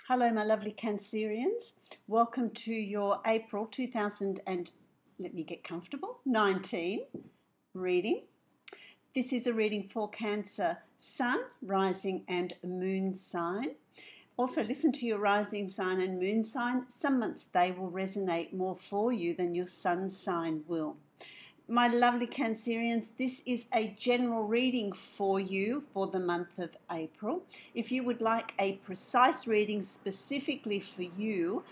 Hello, my lovely Cancerians. Welcome to your April 2000 and, let me get comfortable, 19 reading. This is a reading for Cancer Sun, Rising and Moon sign. Also, listen to your rising sign and moon sign. Some months they will resonate more for you than your sun sign will. My lovely Cancerians, this is a general reading for you for the month of April. If you would like a precise reading specifically for you,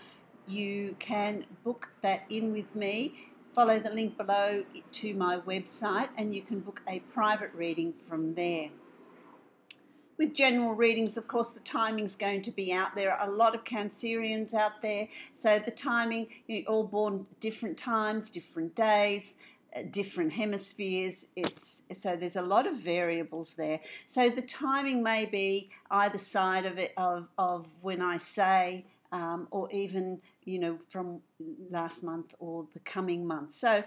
you can book that in with me. Follow the link below to my website and you can book a private reading from there. With general readings, of course, the timing's going to be out. There are a lot of Cancerians out there, so the timing, you're all born different times, different days, different hemispheres. So there's a lot of variables there. So the timing may be either side of it of when I say, or even from last month or the coming month. So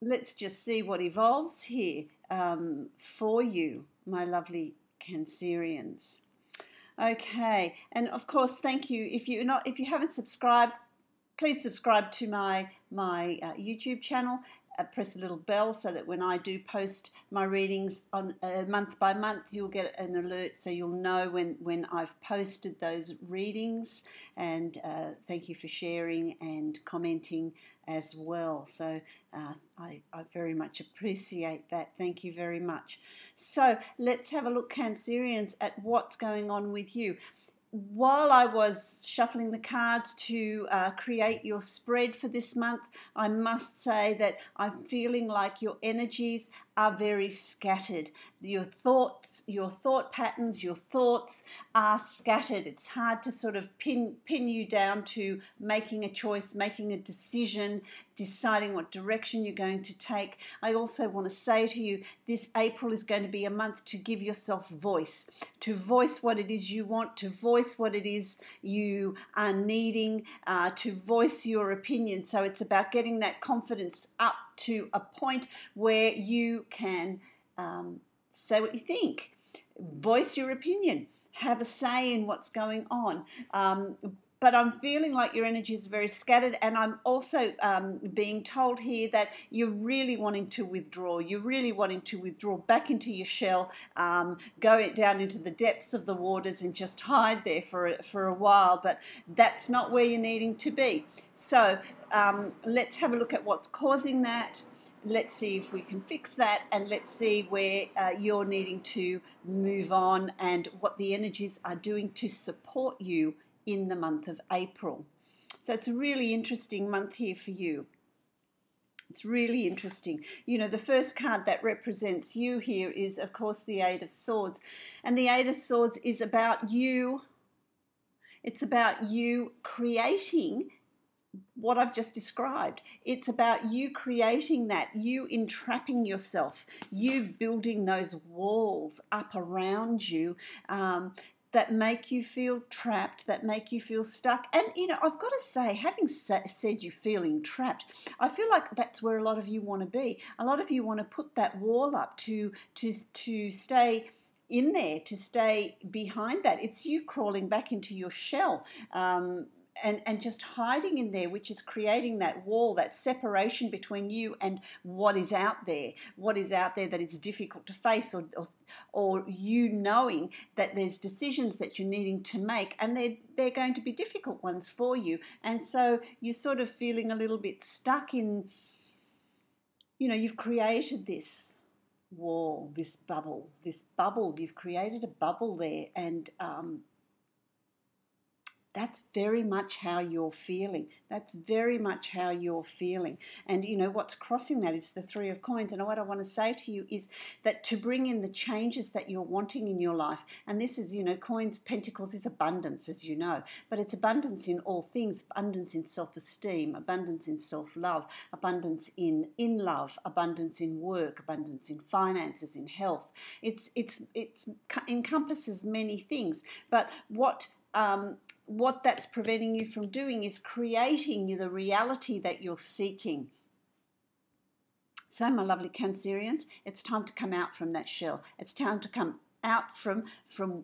let's just see what evolves here for you, my lovely Cancerians. Okay, and of course, thank you. If you haven't subscribed, please subscribe to my YouTube channel. Press the little bell so that when I do post my readings on month by month, you'll get an alert so you'll know when I've posted those readings. And thank you for sharing and commenting as well. So I very much appreciate that. Thank you very much. So let's have a look, Cancerians, at what's going on with you. While I was shuffling the cards to create your spread for this month, I must say that I'm feeling like your energies are very scattered. Your thoughts, your thought patterns, your thoughts are scattered. It's hard to sort of pin you down to making a choice, making a decision, deciding what direction you're going to take. I also want to say to you, this April is going to be a month to give yourself voice, to voice what it is you want, to voice what it is you are needing, to voice your opinion. So it's about getting that confidence up to a point where you can say what you think, voice your opinion, have a say in what's going on. But I'm feeling like your energy is very scattered, and I'm also being told here that you're really wanting to withdraw. You're really wanting to withdraw back into your shell, go down into the depths of the waters and just hide there for a while, but that's not where you're needing to be. So let's have a look at what's causing that. Let's see if we can fix that, and let's see where you're needing to move on and what the energies are doing to support you in the month of April. So it's a really interesting month here for you. It's really interesting. The first card that represents you here is, of course, the Eight of Swords. And the Eight of Swords is about you. It's about you creating what I've just described. It's about you creating that, you entrapping yourself, you building those walls up around you that make you feel trapped, that make you feel stuck. And, I've got to say, having said you're feeling trapped, I feel like that's where a lot of you want to be. A lot of you want to put that wall up to stay in there, to stay behind that. It's you crawling back into your shell, and just hiding in there, which is creating that wall, that separation between you and what is out there that is difficult to face, or you knowing that there's decisions that you're needing to make, and they're going to be difficult ones for you. And so you're sort of feeling a little bit stuck in, you've created this wall, this bubble, you've created a bubble there, and that's very much how you're feeling. That's very much how you're feeling. And what's crossing that is the Three of Coins. And what I want to say to you is that to bring in the changes that you're wanting in your life, and this is, Coins, Pentacles is abundance, as you know, but it's abundance in all things, abundance in self-esteem, abundance in self-love, abundance in love, abundance in work, abundance in finances, in health. It encompasses many things, but what that's preventing you from doing is creating the reality that you're seeking. So, my lovely Cancerians, it's time to come out from that shell. It's time to come out from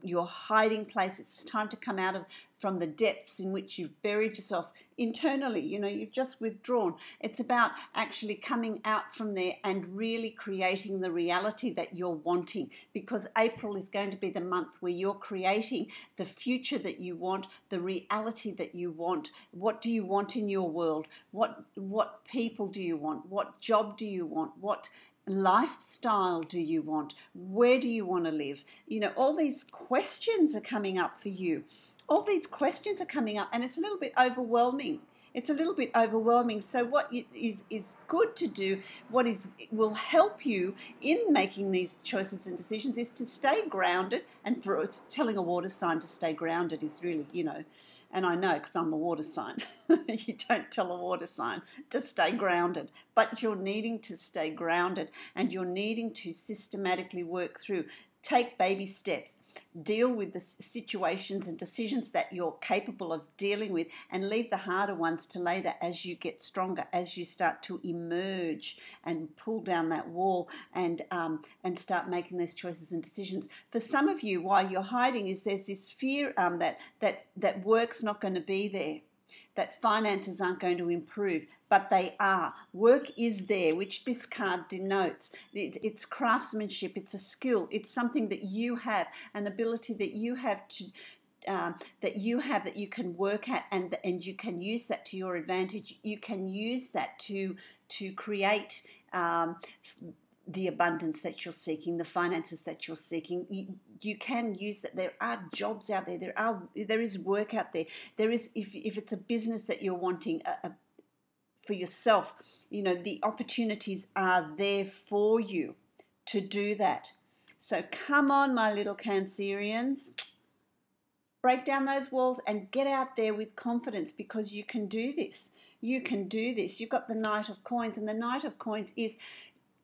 your hiding place. It's time to come out of from the depths in which you've buried yourself internally. You know, you've just withdrawn. It's about actually coming out from there and really creating the reality that you're wanting, because April is going to be the month where you're creating the future that you want, the reality that you want. What do you want in your world? What people do you want? What job do you want? What lifestyle do you want? Where do you want to live? You know, all these questions are coming up for you. All these questions are coming up, and it's a little bit overwhelming. It's a little bit overwhelming. So what is good to do, will help you in making these choices and decisions, is to stay grounded. And for telling a water sign to stay grounded is really, you know, and I know because I'm a water sign. You don't tell a water sign to stay grounded, but you're needing to stay grounded, and you're needing to systematically work through. Take baby steps, deal with the situations and decisions that you're capable of dealing with, and leave the harder ones to later as you get stronger, as you start to emerge and pull down that wall and start making those choices and decisions. For some of you, while you're hiding, there's this fear that work's not going to be there, that finances aren't going to improve, but they are. Work is there, which this card denotes. It's craftsmanship, it's a skill, it's something that you have, an ability that you have to that you can work at, and you can use that to your advantage. You can use that to create the abundance that you're seeking, the finances that you're seeking. You can use that. There are jobs out there. There is work out there. There is, if it's a business that you're wanting for yourself, you know, the opportunities are there for you to do that. So come on, my little Cancerians. Break down those walls and get out there with confidence, because you can do this. You can do this. You've got the Knight of Coins, and the Knight of Coins is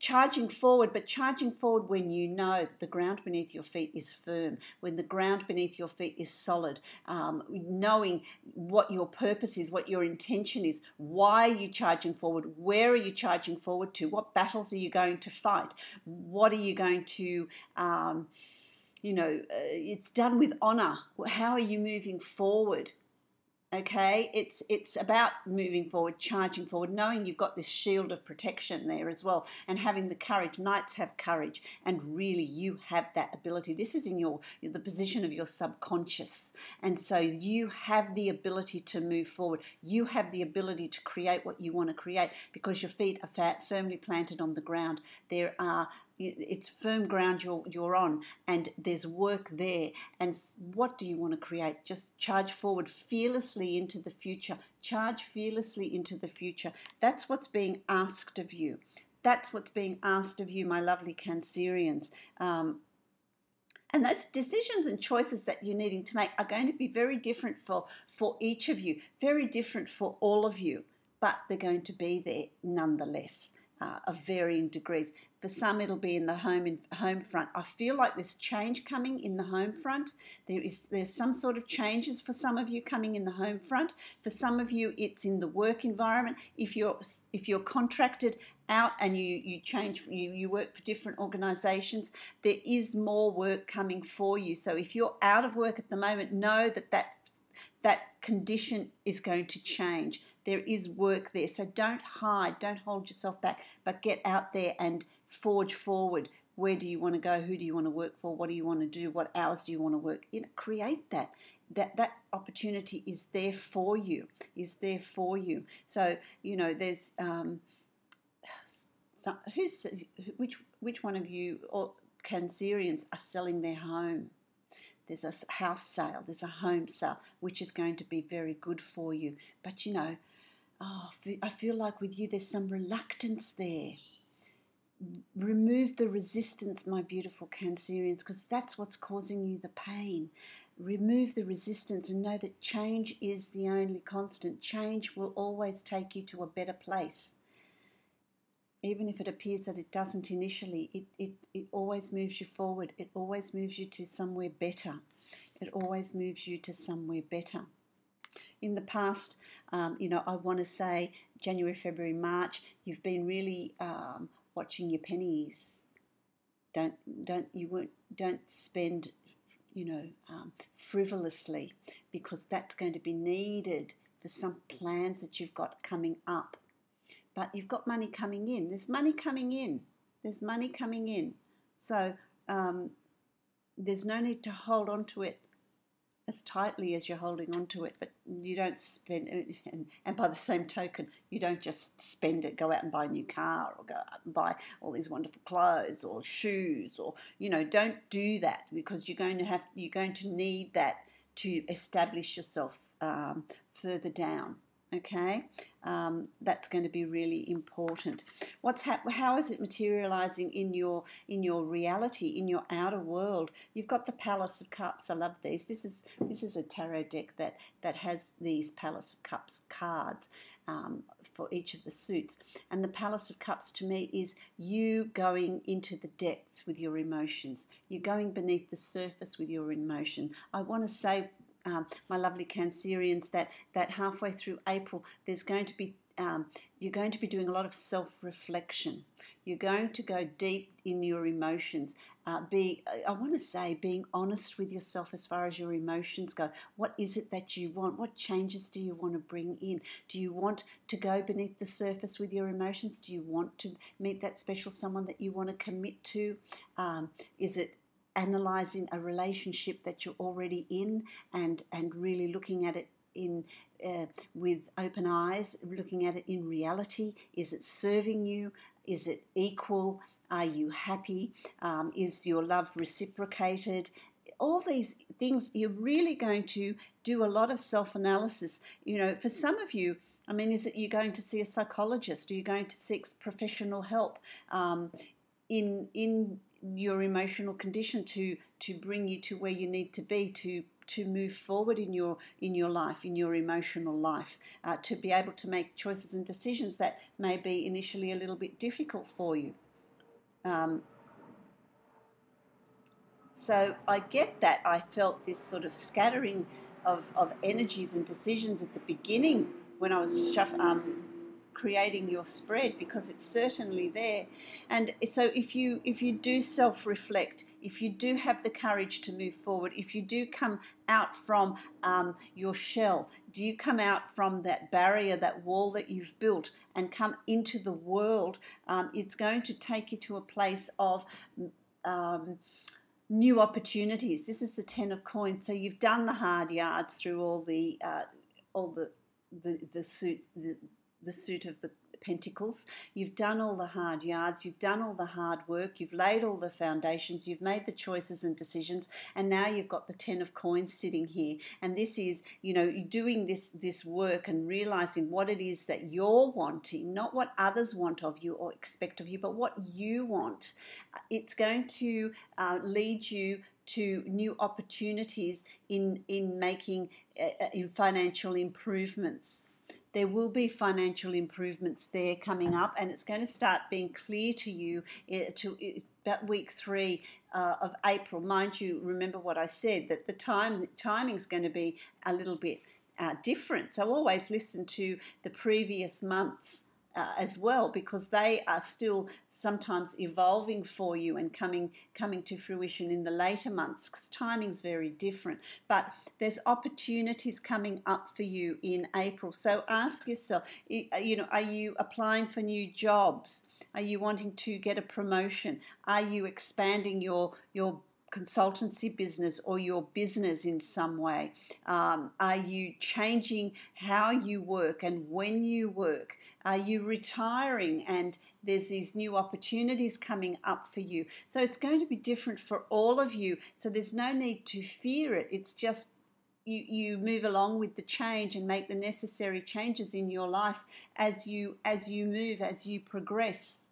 charging forward, but charging forward when you know that the ground beneath your feet is firm, when the ground beneath your feet is solid, knowing what your purpose is, what your intention is, why are you charging forward, where are you charging forward to, what battles are you going to fight, what are you going to, it's done with honor. How are you moving forward? Okay, it's about moving forward, charging forward, knowing you've got this shield of protection there as well, and having the courage. Knights have courage, and really you have that ability. This is in the position of your subconscious, and so you have the ability to move forward. You have the ability to create what you want to create, because your feet are firmly planted on the ground. It's firm ground you're on, and there's work there. And what do you want to create? Just charge forward fearlessly into the future. Charge fearlessly into the future. That's what's being asked of you. That's what's being asked of you, my lovely Cancerians. And those decisions and choices that you're needing to make are going to be very different for each of you, very different for all of you, but they're going to be there nonetheless. Of varying degrees. For some, it'll be in the home front. I feel like there's change coming in the home front. There's some sort of changes for some of you coming in the home front. For some of you, it's in the work environment. If you're contracted out and you work for different organisations, there is more work coming for you. So if you're out of work at the moment, know that condition is going to change. There is work there. So don't hide, don't hold yourself back, but get out there and forge forward. Where do you want to go? Who do you want to work for? What do you want to do? What hours do you want to work? Create that. That opportunity is there for you. So, there's which one of you or Cancerians are selling their home? There's a house sale, there's a home sale, which is going to be very good for you. But I feel like with you there's some reluctance there. Remove the resistance, my beautiful Cancerians, because that's what's causing you the pain. Remove the resistance and know that change is the only constant. Change will always take you to a better place. Even if it appears that it doesn't initially, it always moves you forward. It always moves you to somewhere better. It always moves you to somewhere better. In the past, I want to say January, February, March, you've been really watching your pennies. Don't don't spend, frivolously, because that's going to be needed for some plans that you've got coming up. But you've got money coming in. There's money coming in. There's money coming in. So there's no need to hold on to it as tightly as you're holding on to it, but you don't spend, and by the same token, you don't just spend it, go out and buy a new car or go out and buy all these wonderful clothes or shoes, or, don't do that, because you're going to need that to establish yourself further down. Okay, that's going to be really important. How is it materializing in your reality, in your outer world? You've got the Palace of Cups. I love these. This is a tarot deck that has these Palace of Cups cards for each of the suits. And the Palace of Cups to me is you going into the depths with your emotions. You're going beneath the surface with your emotion. I want to say, my lovely Cancerians, that halfway through April, there's going to be you're going to be doing a lot of self-reflection. You're going to go deep in your emotions. I want to say, being honest with yourself as far as your emotions go. What is it that you want? What changes do you want to bring in? Do you want to go beneath the surface with your emotions? Do you want to meet that special someone that you want to commit to? Is it analyzing a relationship that you're already in and really looking at it with open eyes, looking at it in reality? Is it serving you? Is it equal? Are you happy? Is your love reciprocated? All these things, you're really going to do a lot of self-analysis. For some of you, is it you're going to see a psychologist? Are you going to seek professional help in your emotional condition to bring you to where you need to be to move forward in your life, in your emotional life, to be able to make choices and decisions that may be initially a little bit difficult for you. So I get that. I felt this sort of scattering of energies and decisions at the beginning when I was creating your spread, because it's certainly there. And so if you do self-reflect, if you do have the courage to move forward, if you do come out from your shell, do you come out from that barrier, that wall that you've built, and come into the world, it's going to take you to a place of new opportunities. This is the 10 of coins. So you've done the hard yards through all the suit of the Pentacles. You've done all the hard yards, you've done all the hard work, you've laid all the foundations, you've made the choices and decisions, and now you've got the 10 of coins sitting here. And this is, doing this work and realizing what it is that you're wanting, not what others want of you or expect of you, but what you want. It's going to lead you to new opportunities in making in financial improvements. There will be financial improvements there coming up, and it's going to start being clear to you about week 3 of April. Mind you, remember what I said, that the timing's going to be a little bit different. So always listen to the previous months as well, because they are still sometimes evolving for you and coming to fruition in the later months, because timing's very different. But there's opportunities coming up for you in April. So ask yourself, are you applying for new jobs? Are you wanting to get a promotion? Are you expanding your consultancy business or your business in some way? Are you changing how you work and when you work? Are you retiring and there's these new opportunities coming up for you? So it's going to be different for all of you. So there's no need to fear it. It's just you move along with the change and make the necessary changes in your life as you move, as you progress,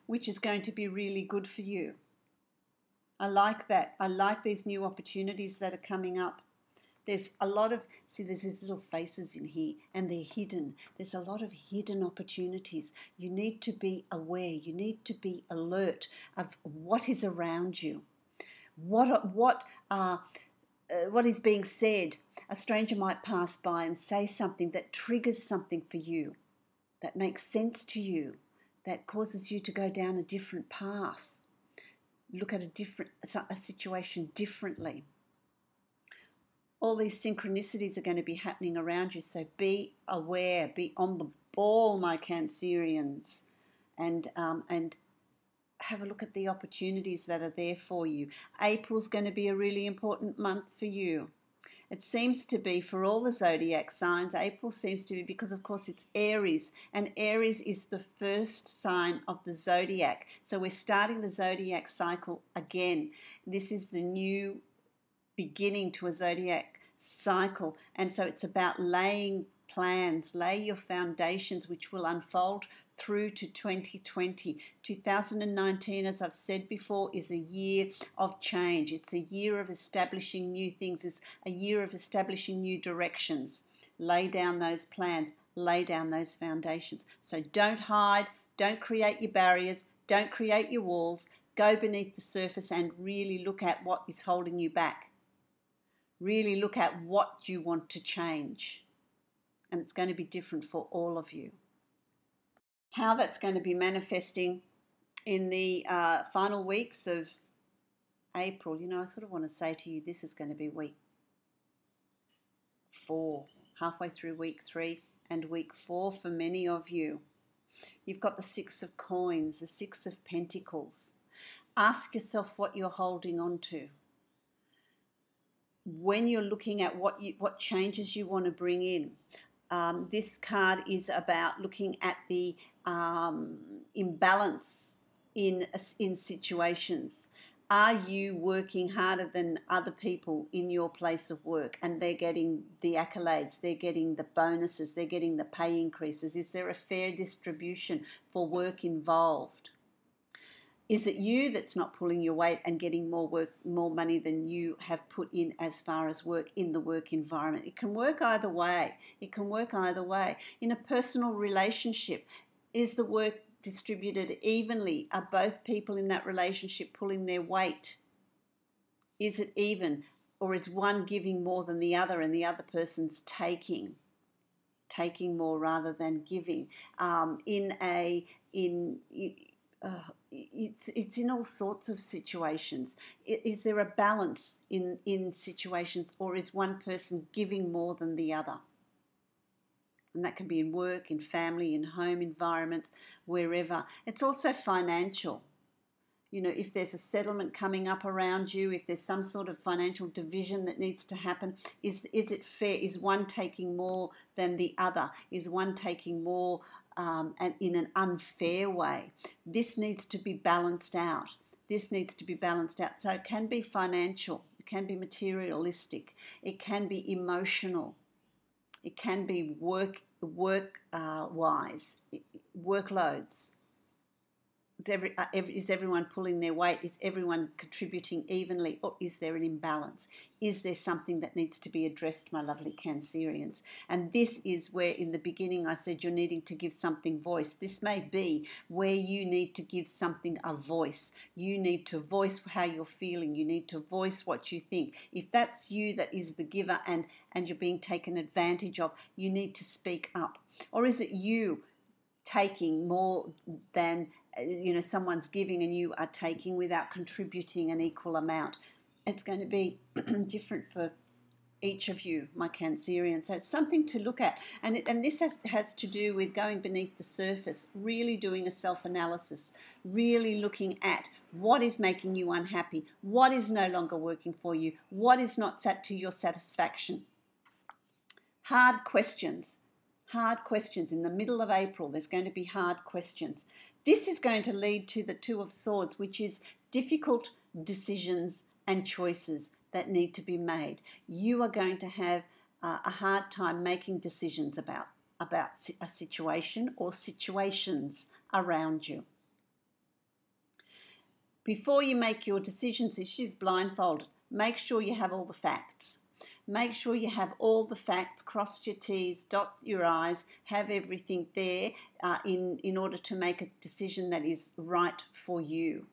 which is going to be really good for you. I like that. I like these new opportunities that are coming up. There's a lot of, there's these little faces in here and they're hidden. There's a lot of hidden opportunities. You need to be aware. You need to be alert of what is around you. What is being said. A stranger might pass by and say something that triggers something for you, that makes sense to you, that causes you to go down a different path. look at a situation differently. All these synchronicities are going to be happening around you, so be aware, be on the ball, my Cancerians, and have a look at the opportunities that are there for you. April's going to be a really important month for you. It seems to be for all the zodiac signs. April seems to be, because of course it's Aries, and Aries is the first sign of the zodiac. So we're starting the zodiac cycle again. This is the new beginning to a zodiac cycle, and so it's about laying plans, lay your foundations, which will unfold through to 2020. 2019, as I've said before, is a year of change. It's a year of establishing new things. It's a year of establishing new directions. Lay down those plans, lay down those foundations. So don't hide, don't create your barriers, don't create your walls. Go beneath the surface and really look at what is holding you back. Really look at what you want to change. And it's going to be different for all of you. How that's going to be manifesting in the final weeks of April, I sort of want to say to you, this is going to be week 4, halfway through week 3 and week 4 for many of you. You've got the 6 of Coins, the 6 of Pentacles. Ask yourself what you're holding on to. When you're looking at what changes you want to bring in, this card is about looking at the imbalance in situations. Are you working harder than other people in your place of work, and they're getting the accolades, they're getting the bonuses, they're getting the pay increases? Is there a fair distribution for work involved? Is it you that's not pulling your weight and getting more money than you have put in as far as work in the work environment? It can work either way. It can work either way. In a personal relationship, is the work distributed evenly? Are both people in that relationship pulling their weight? Is it even? Or is one giving more than the other and the other person's taking more rather than giving? It's in all sorts of situations. Is there a balance in situations, or is one person giving more than the other? And that can be in work, in family, in home environments, wherever. It's also financial. If there's a settlement coming up around you, if there's some sort of financial division that needs to happen, is it fair? Is one taking more than the other? Is one taking more and in an unfair way? This needs to be balanced out. So it can be financial, it can be materialistic, it can be emotional, it can be work wise, workloads. Is everyone pulling their weight? Is everyone contributing evenly? Or is there an imbalance? Is there something that needs to be addressed, my lovely Cancerians? And this is where in the beginning I said you're needing to give something voice. This may be where you need to give something a voice. You need to voice how you're feeling. You need to voice what you think. If that's you that is the giver and you're being taken advantage of, you need to speak up. Or is it you taking more than someone's giving and you are taking without contributing an equal amount? It's going to be different for each of you, my Cancerian. So it's something to look at. And this has to do with going beneath the surface, really doing a self-analysis, really looking at what is making you unhappy, what is no longer working for you, what is not set to your satisfaction. Hard questions. In the middle of April, there's going to be hard questions. This is going to lead to the Two of Swords, which is difficult decisions and choices that need to be made. You are going to have a hard time making decisions about a situation or situations around you. Before you make your decisions, if she's blindfolded, make sure you have all the facts. Make sure you have all the facts, cross your T's, dot your I's, have everything there in order to make a decision that is right for you.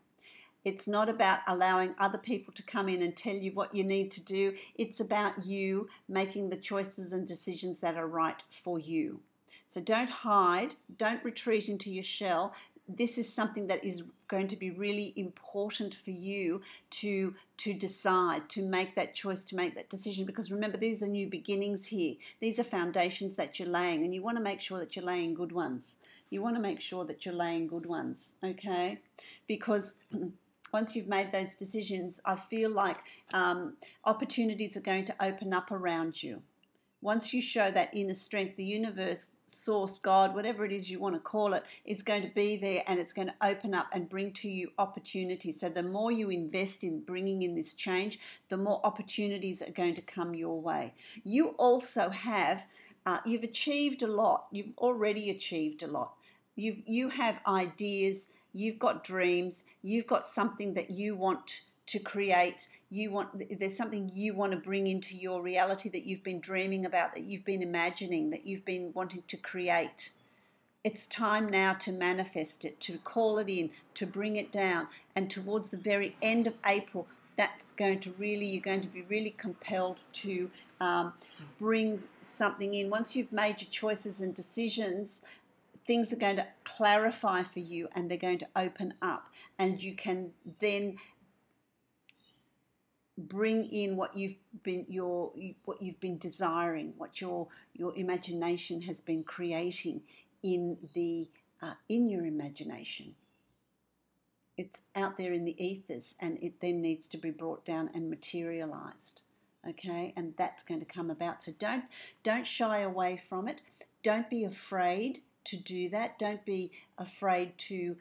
It's not about allowing other people to come in and tell you what you need to do. It's about you making the choices and decisions that are right for you. So don't hide, don't retreat into your shell. this is something that is going to be really important for you to decide, to make that choice, to make that decision, because remember, these are new beginnings here. These are foundations that you're laying, and you want to make sure that you're laying good ones. You want to make sure that you're laying good ones, okay? Because once you've made those decisions, I feel like opportunities are going to open up around you. Once you show that inner strength, the universe, source, God, whatever it is you want to call it, is going to be there, and it's going to open up and bring to you opportunities. So the more you invest in bringing in this change, the more opportunities are going to come your way. You also have, you've achieved a lot. You've already achieved a lot. You have ideas, you've got dreams, you've got something that you want to create. There's something you want to bring into your reality that you've been dreaming about, that you've been imagining, that you've been wanting to create. It's time now to manifest it, to call it in, to bring it down. And towards the very end of April, that's going to really, you're going to be really compelled to bring something in. Once you've made your choices and decisions, things are going to clarify for you, and they're going to open up, and you can then bring in what you've been desiring, what your imagination has been creating in your imagination. It's out there in the ethers, and it then needs to be brought down and materialized. Okay, and that's going to come about. So don't shy away from it. Don't be afraid to do that. Don't be afraid to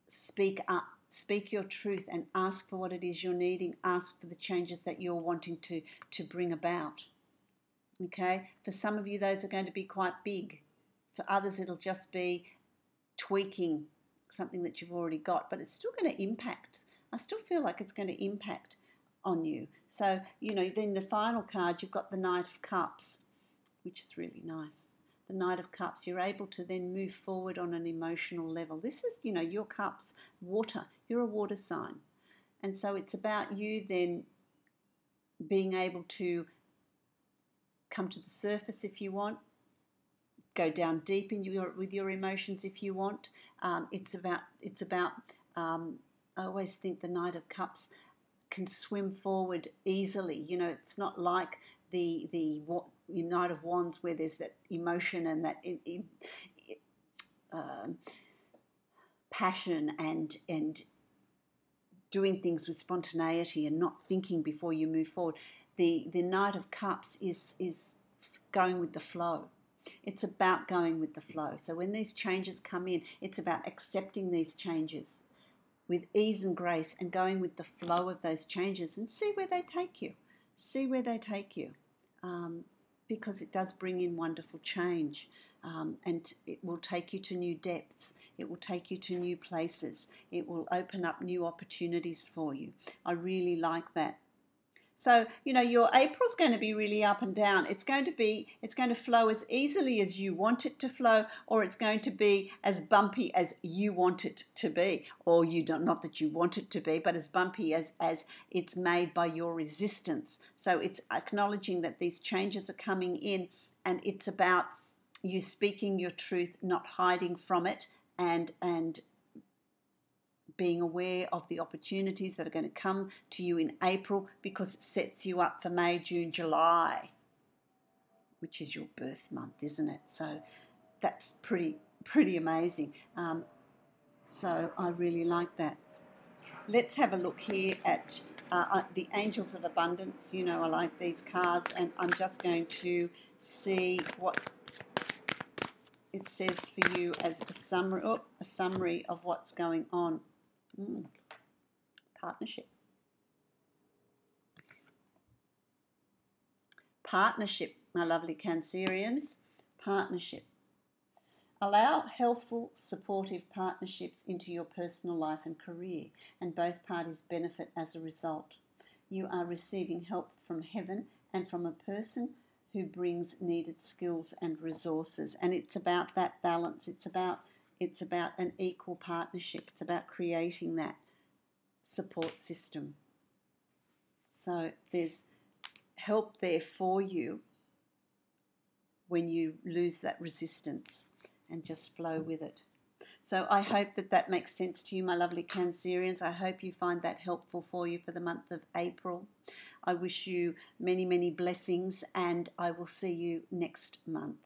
speak up. Speak your truth and ask for what it is you're needing. Ask for the changes that you're wanting to bring about. Okay? For some of you, those are going to be quite big. For others, it'll just be tweaking something that you've already got, but it's still going to impact. I still feel like it's going to impact on you. So, then the final card, you've got the Knight of Cups, which is really nice. The Knight of Cups, you're able to then move forward on an emotional level. This is, your cups, water. You're a water sign. And so it's about you then being able to come to the surface if you want, go down deep with your emotions if you want. It's about. I always think the Knight of Cups can swim forward easily. It's not like the Knight of Wands, where there's that emotion and that passion and doing things with spontaneity and not thinking before you move forward. The Knight of Cups is going with the flow. It's about going with the flow. So when these changes come in, it's about accepting these changes with ease and grace and going with the flow of those changes and see where they take you. See where they take you. Because it does bring in wonderful change, and it will take you to new depths. It will take you to new places. It will open up new opportunities for you. I really like that. So, your April's going to be really up and down. It's going to flow as easily as you want it to flow, or it's going to be as bumpy as you want it to be, or not that you want it to be, but as bumpy as it's made by your resistance. So it's acknowledging that these changes are coming in, and it's about you speaking your truth, not hiding from it, and being aware of the opportunities that are going to come to you in April, because it sets you up for May, June, July, which is your birth month, isn't it? So that's pretty amazing. So I really like that. Let's have a look here at the Angels of Abundance. I like these cards, and I'm just going to see what it says for you as a summary of what's going on. Partnership. Partnership, my lovely Cancerians. Partnership. Allow healthful, supportive partnerships into your personal life and career, and both parties benefit as a result. You are receiving help from heaven and from a person who brings needed skills and resources. And it's about that balance. It's about an equal partnership. It's about creating that support system. So there's help there for you when you lose that resistance, and just flow with it. So I hope that that makes sense to you, my lovely Cancerians. I hope you find that helpful for you for the month of April. I wish you many, many blessings, and I will see you next month.